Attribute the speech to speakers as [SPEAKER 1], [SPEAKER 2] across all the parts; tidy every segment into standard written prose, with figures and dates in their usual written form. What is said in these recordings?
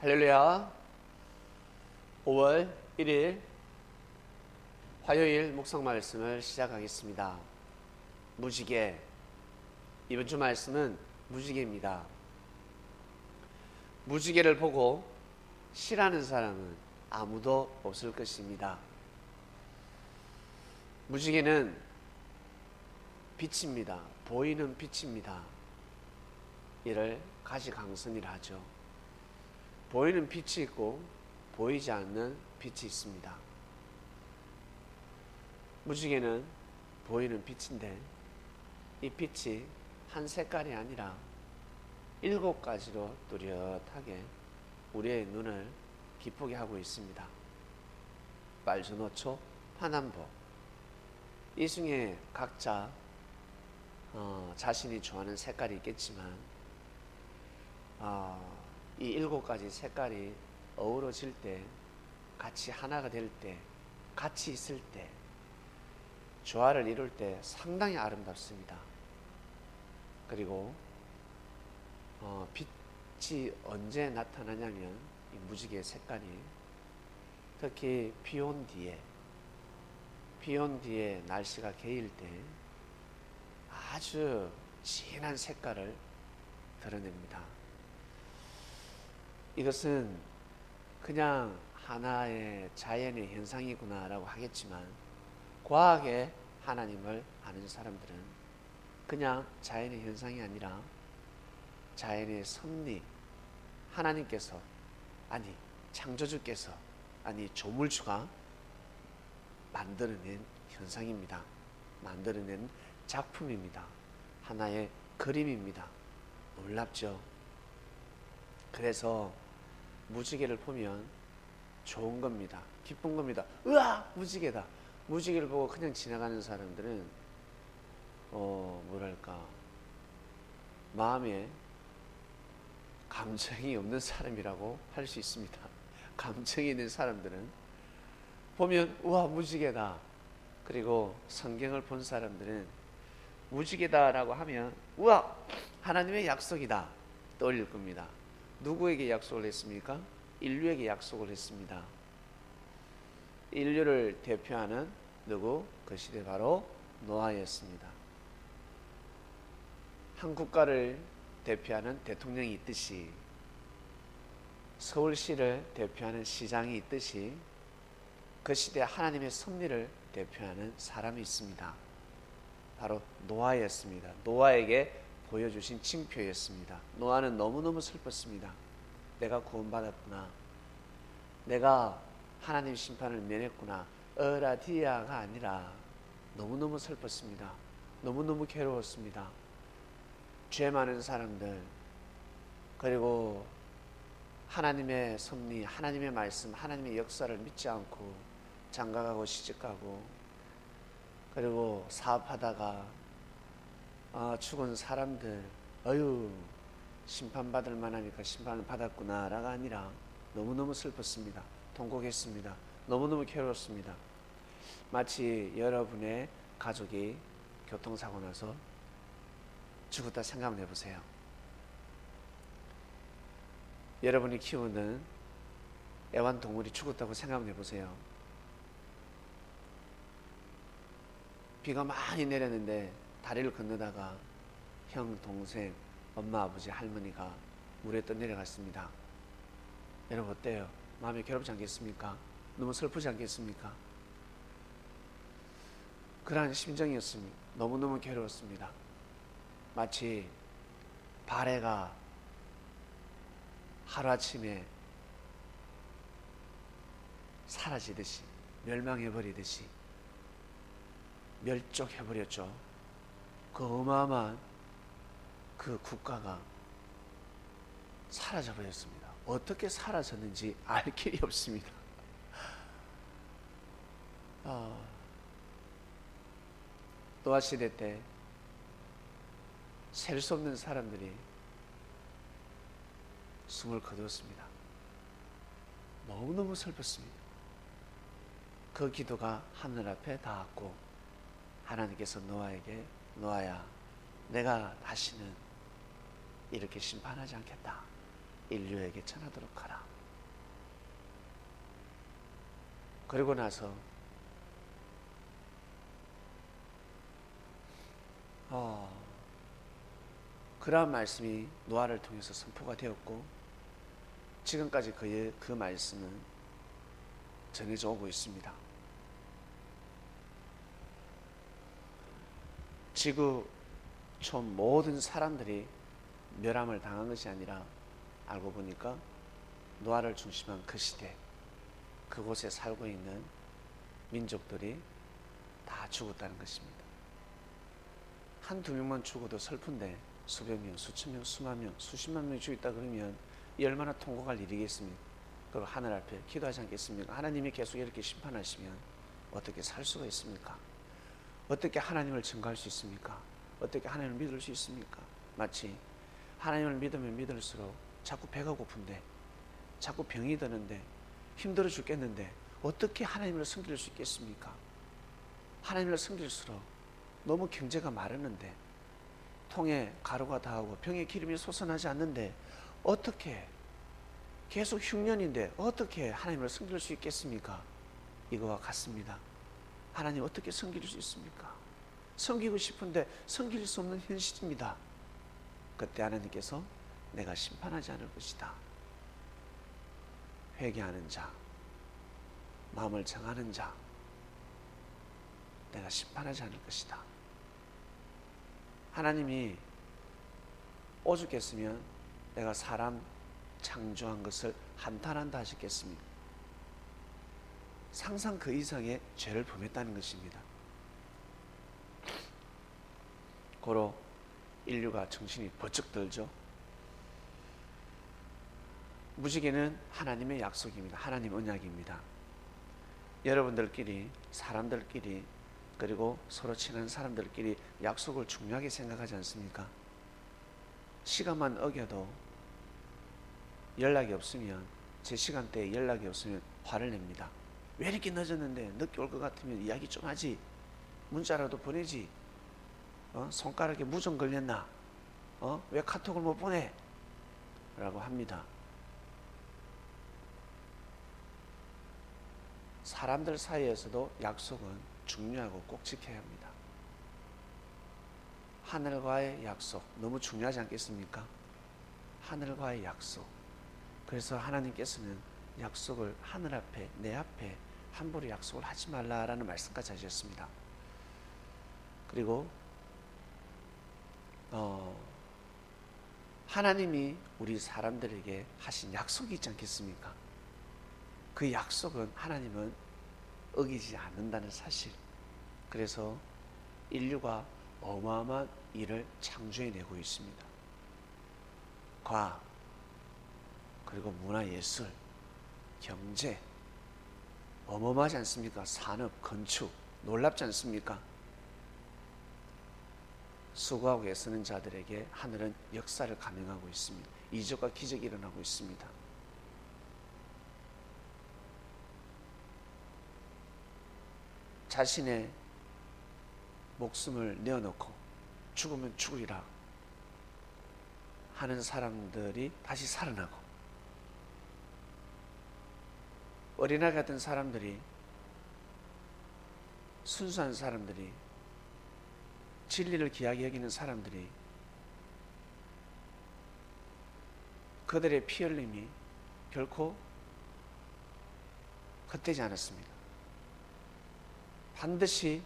[SPEAKER 1] 할렐루야. 5월 1일 화요일 묵상 말씀을 시작하겠습니다. 무지개. 이번 주 말씀은 무지개입니다. 무지개를 보고 싫어하는 사람은 아무도 없을 것입니다. 무지개는 빛입니다. 보이는 빛입니다. 이를 가시광선이라 하죠. 보이는 빛이 있고 보이지 않는 빛이 있습니다. 무지개는 보이는 빛인데 이 빛이 한 색깔이 아니라 7가지로 뚜렷하게 우리의 눈을 기쁘게 하고 있습니다. 빨주노초, 파남보. 이 중에 각자 자신이 좋아하는 색깔이 있겠지만 이 7가지 색깔이 어우러질 때, 같이 하나가 될 때, 같이 있을 때, 조화를 이룰 때 상당히 아름답습니다. 그리고 빛이 언제 나타나냐면 이 무지개 색깔이 특히 비 온 뒤에 날씨가 개일 때 아주 진한 색깔을 드러냅니다. 이것은 그냥 하나의 자연의 현상이구나 라고 하겠지만, 과학의 하나님을 아는 사람들은 그냥 자연의 현상이 아니라 자연의 섭리, 하나님께서, 아니 창조주께서, 아니 조물주가 만들어낸 현상입니다. 만들어낸 작품입니다. 하나의 그림입니다. 놀랍죠? 그래서 무지개를 보면 좋은 겁니다. 기쁜 겁니다. 으아! 무지개다. 무지개를 보고 그냥 지나가는 사람들은 뭐랄까, 마음에 감정이 없는 사람이라고 할 수 있습니다. 감정이 있는 사람들은 보면 우와 무지개다. 그리고 성경을 본 사람들은 무지개다라고 하면 우와 하나님의 약속이다 떠올릴 겁니다. 누구에게 약속을 했습니까? 인류에게 약속을 했습니다. 인류를 대표하는 누구? 그 시대 바로 노아였습니다. 한 국가를 대표하는 대통령이 있듯이, 서울시를 대표하는 시장이 있듯이 그 시대 하나님의 섭리를 대표하는 사람이 있습니다. 바로 노아였습니다. 노아에게 보여주신 징표였습니다. 노아는 너무너무 슬펐습니다. 내가 구원받았구나. 내가 하나님 심판을 면했구나. 어라디아가 아니라 너무너무 슬펐습니다. 너무너무 괴로웠습니다. 죄 많은 사람들, 그리고 하나님의 섭리, 하나님의 말씀, 하나님의 역사를 믿지 않고 장가가고 시집가고, 그리고 사업하다가 죽은 사람들, 심판받을 만하니까 심판을 받았구나 라가 아니라 너무너무 슬펐습니다. 통곡했습니다. 너무너무 괴로웠습니다. 마치 여러분의 가족이 교통사고 나서 죽었다 생각을 해보세요. 여러분이 키우는 애완동물이 죽었다고 생각을 해보세요. 비가 많이 내렸는데 다리를 건너다가 형, 동생, 엄마, 아버지, 할머니가 물에 떠내려갔습니다. 여러분 어때요? 마음이 괴롭지 않겠습니까? 너무 슬프지 않겠습니까? 그러한 심정이었습니다. 너무너무 괴로웠습니다. 마치 발해가 하루아침에 사라지듯이, 멸망해버리듯이 멸종해버렸죠. 그 어마어마한 그 국가가 사라져버렸습니다. 어떻게 사라졌는지 알 길이 없습니다. 노아 시대 때 셀 수 없는 사람들이 숨을 거두었습니다. 너무너무 슬펐습니다. 그 기도가 하늘 앞에 닿았고, 하나님께서 노아에게, 노아야, 내가 다시는 이렇게 심판하지 않겠다. 인류에게 전하도록 하라. 그리고 나서 그러한 말씀이 노아를 통해서 선포가 되었고 지금까지 그 말씀은 전해져 오고 있습니다. 지구 촌 모든 사람들이 멸함을 당한 것이 아니라 알고 보니까 노아를 중심한 그 시대, 그곳에 살고 있는 민족들이 다 죽었다는 것입니다. 한두 명만 죽어도 슬픈데 수백 명, 수천 명, 수만 명, 수십만 명이 죽었다 그러면 이 얼마나 통곡할 일이겠습니까? 그리고 하늘 앞에 기도하지 않겠습니까? 하나님이 계속 이렇게 심판하시면 어떻게 살 수가 있습니까? 어떻게 하나님을 증거할 수 있습니까? 어떻게 하나님을 믿을 수 있습니까? 마치 하나님을 믿으면 믿을수록 자꾸 배가 고픈데, 자꾸 병이 드는데, 힘들어 죽겠는데 어떻게 하나님을 섬길 수 있겠습니까? 하나님을 섬길수록 너무 경제가 마르는데, 통에 가루가 닿고 병에 기름이 솟아나지 않는데 어떻게, 계속 흉년인데 어떻게 하나님을 섬길 수 있겠습니까? 이거와 같습니다. 하나님 어떻게 섬길 수 있습니까? 섬기고 싶은데 섬길 수 없는 현실입니다. 그때 하나님께서 내가 심판하지 않을 것이다. 회개하는 자, 마음을 정하는 자, 내가 심판하지 않을 것이다. 하나님이 오죽했으면 내가 사람 창조한 것을 한탄한다 하셨겠습니까? 상상 그 이상의 죄를 범했다는 것입니다. 고로 인류가 정신이 번쩍 들죠. 무지개는 하나님의 약속입니다. 하나님 언약입니다. 여러분들끼리, 사람들끼리, 그리고 서로 친한 사람들끼리 약속을 중요하게 생각하지 않습니까? 시간만 어겨도 연락이 없으면, 제 시간대에 연락이 없으면 화를 냅니다. 왜 이렇게 늦었는데, 늦게 올 것 같으면 이야기 좀 하지, 문자라도 보내지, 손가락에 무좀 걸렸나, 왜 카톡을 못 보내? 라고 합니다. 사람들 사이에서도 약속은 중요하고 꼭 지켜야 합니다. 하늘과의 약속 너무 중요하지 않겠습니까? 하늘과의 약속. 그래서 하나님께서는 약속을 하늘 앞에, 내 앞에 함부로 약속을 하지 말라라는 말씀까지 하셨습니다. 그리고 하나님이 우리 사람들에게 하신 약속이 있지 않겠습니까? 그 약속은 하나님은 어기지 않는다는 사실. 그래서 인류가 어마어마한 일을 창조해내고 있습니다. 과학, 그리고 문화예술, 경제, 어마어마하지 않습니까? 산업, 건축, 놀랍지 않습니까? 수고하고 애쓰는 자들에게 하늘은 역사를 감행하고 있습니다. 이적과 기적이 일어나고 있습니다. 자신의 목숨을 내어놓고 죽으면 죽으리라 하는 사람들이 다시 살아나고, 어린아이 같은 사람들이, 순수한 사람들이, 진리를 귀하게 여기는 사람들이, 그들의 피 흘림이 결코 헛되지 않았습니다. 반드시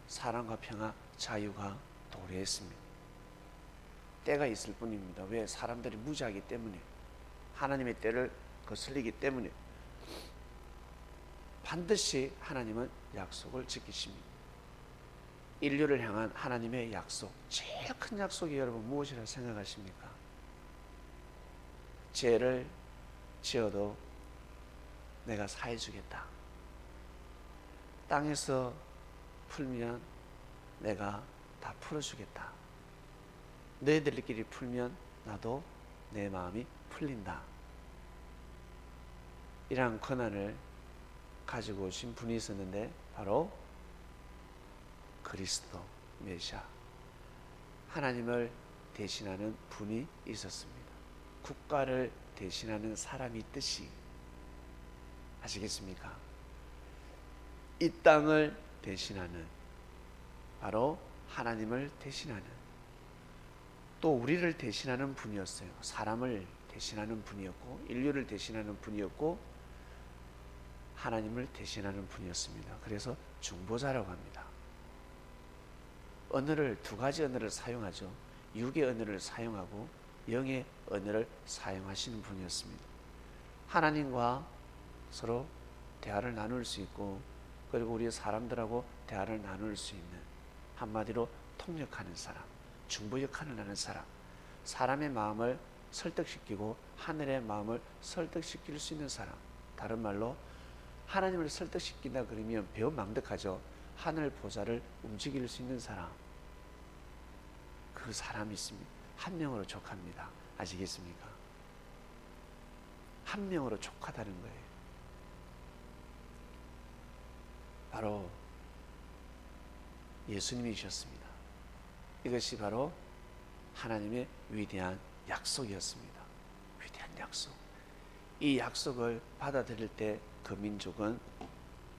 [SPEAKER 1] 사랑과 평화, 자유가 도래했습니다. 때가 있을 뿐입니다. 왜? 사람들이 무지하기 때문에, 하나님의 때를 거슬리기 때문에. 반드시 하나님은 약속을 지키십니다. 인류를 향한 하나님의 약속, 제일 큰 약속이 여러분 무엇이라 생각하십니까? 죄를 지어도 내가 사해주겠다. 땅에서 풀면 내가 다 풀어주겠다. 너희들끼리 풀면 나도 내 마음이 풀린다. 이러한 권한을 가지고 오신 분이 있었는데 바로 그리스도 메시아, 하나님을 대신하는 분이 있었습니다. 국가를 대신하는 사람이 있듯이, 아시겠습니까? 이 땅을 대신하는, 바로 하나님을 대신하는, 또 우리를 대신하는 분이었어요. 사람을 대신하는 분이었고, 인류를 대신하는 분이었고, 하나님을 대신하는 분이었습니다. 그래서 중보자라고 합니다. 언어를, 두 가지 언어를 사용하죠. 육의 언어를 사용하고 영의 언어를 사용하시는 분이었습니다. 하나님과 서로 대화를 나눌 수 있고, 그리고 우리 사람들하고 대화를 나눌 수 있는, 한마디로 통역하는 사람, 중보 역할을 하는 사람, 사람의 마음을 설득시키고 하늘의 마음을 설득시킬 수 있는 사람, 다른 말로 하나님을 설득시킨다 그러면 배은망덕하죠. 하늘 보좌를 움직일 수 있는 사람, 그 사람이 있습니다. 한 명으로 족합니다. 아시겠습니까? 한 명으로 족하다는 거예요. 바로 예수님이셨습니다. 이것이 바로 하나님의 위대한 약속이었습니다. 위대한 약속. 이 약속을 받아들일 때 그 민족은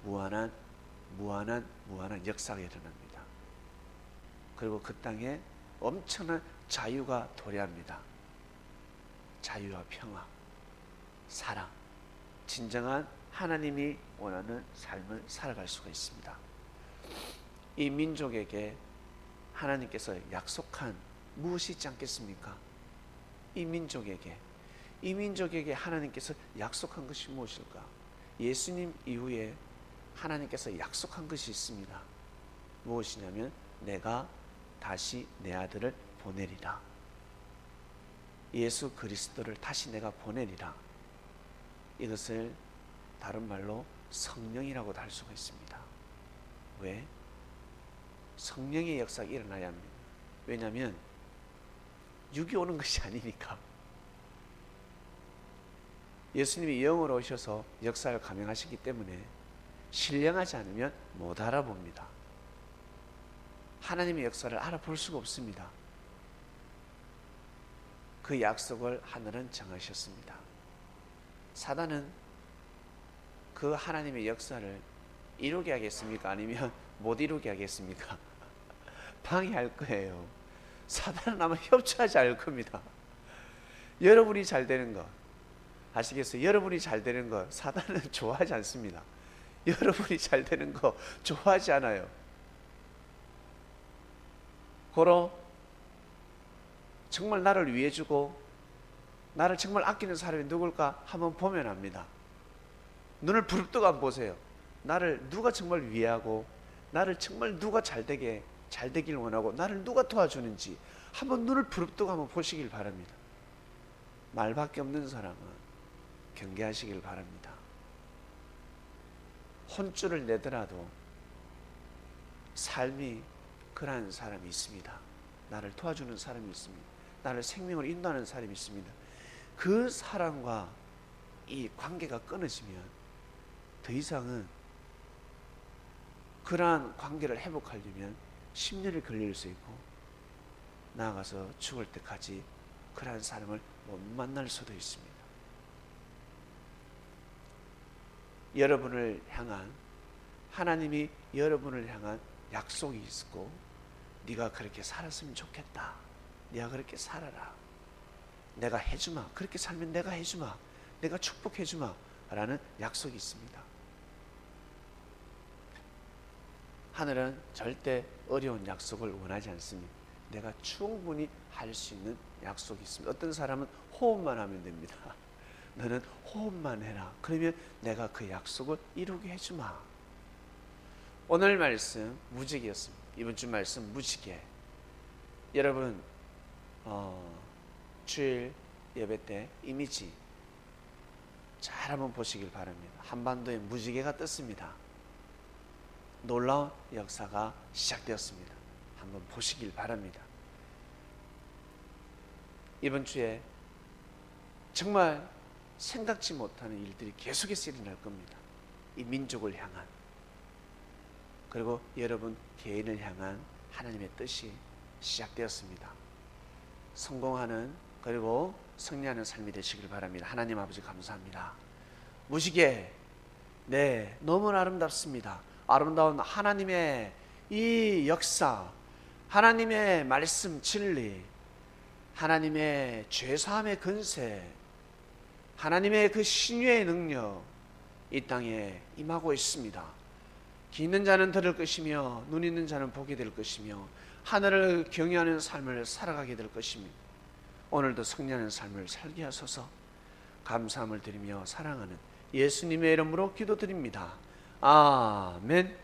[SPEAKER 1] 무한한 역사가 일어납니다. 그리고 그 땅에 엄청난 자유가 도래합니다. 자유와 평화, 사랑, 진정한 하나님이 원하는 삶을 살아갈 수가 있습니다. 이 민족에게 하나님께서 약속한 무엇이 있지 않겠습니까? 이 민족에게 하나님께서 약속한 것이 무엇일까? 예수님 이후에 하나님께서 약속한 것이 있습니다. 무엇이냐면 내가 다시 내 아들을 보내리라. 예수 그리스도를 다시 내가 보내리라. 이것을 다른 말로 성령이라고도 할 수가 있습니다. 왜? 성령의 역사가 일어나야 합니다. 왜냐하면 육이 오는 것이 아니니까. 예수님이 영으로 오셔서 역사를 감행하시기 때문에 신령하지 않으면 못 알아봅니다. 하나님의 역사를 알아볼 수가 없습니다. 그 약속을 하늘은 정하셨습니다. 사단은 그 하나님의 역사를 이루게 하겠습니까? 아니면 못 이루게 하겠습니까? 방해할 거예요. 사단은 아마 협조하지 않을 겁니다. 여러분이 잘 되는 것, 아시겠어요? 여러분이 잘 되는 거 사단은 좋아하지 않습니다. 여러분이 잘 되는 거 좋아하지 않아요. 고로 정말 나를 위해 주고 나를 정말 아끼는 사람이 누굴까 한번 보면 압니다. 눈을 부릅뜨고 한번 보세요. 나를 누가 정말 위하고 나를 정말 누가 잘 되길 원하고 나를 누가 도와주는지 한번 눈을 부릅뜨고 한번 보시길 바랍니다. 말밖에 없는 사람은 경계하시길 바랍니다. 혼쭐을 내더라도 삶이 그러한 사람이 있습니다. 나를 도와주는 사람이 있습니다. 나를 생명으로 인도하는 사람이 있습니다. 그 사람과 이 관계가 끊어지면 더 이상은 그러한 관계를 회복하려면 10년이 걸릴 수 있고 나아가서 죽을 때까지 그러한 사람을 못 만날 수도 있습니다. 여러분을 향한 하나님이 여러분을 향한 약속이 있고 네가 그렇게 살았으면 좋겠다. 네가 그렇게 살아라. 내가 해주마. 그렇게 살면 내가 해주마. 내가 축복해주마. 라는 약속이 있습니다. 하늘은 절대 어려운 약속을 원하지 않습니다. 내가 충분히 할 수 있는 약속이 있습니다. 어떤 사람은 호흡만 하면 됩니다. 너는 호흡만 해라. 그러면 내가 그 약속을 이루게 해주마. 오늘 말씀 무지개였습니다. 이번 주 말씀 무지개. 여러분 주일 예배 때 이미지 잘 한번 보시길 바랍니다. 한반도에 무지개가 떴습니다. 놀라운 역사가 시작되었습니다. 한번 보시길 바랍니다. 이번 주에 정말 생각지 못하는 일들이 계속해서 일어날 겁니다. 이 민족을 향한, 그리고 여러분 개인을 향한 하나님의 뜻이 시작되었습니다. 성공하는 그리고 승리하는 삶이 되시길 바랍니다. 하나님 아버지 감사합니다. 무지개, 네, 너무 아름답습니다. 아름다운 하나님의 이 역사, 하나님의 말씀 진리, 하나님의 죄사함의 근세, 하나님의 그 신유의 능력 이 땅에 임하고 있습니다. 귀 있는 자는 들을 것이며 눈 있는 자는 보게 될 것이며 하늘을 경외하는 삶을 살아가게 될 것입니다. 오늘도 승리하는 삶을 살게 하소서. 감사함을 드리며 사랑하는 예수님의 이름으로 기도드립니다. 아멘.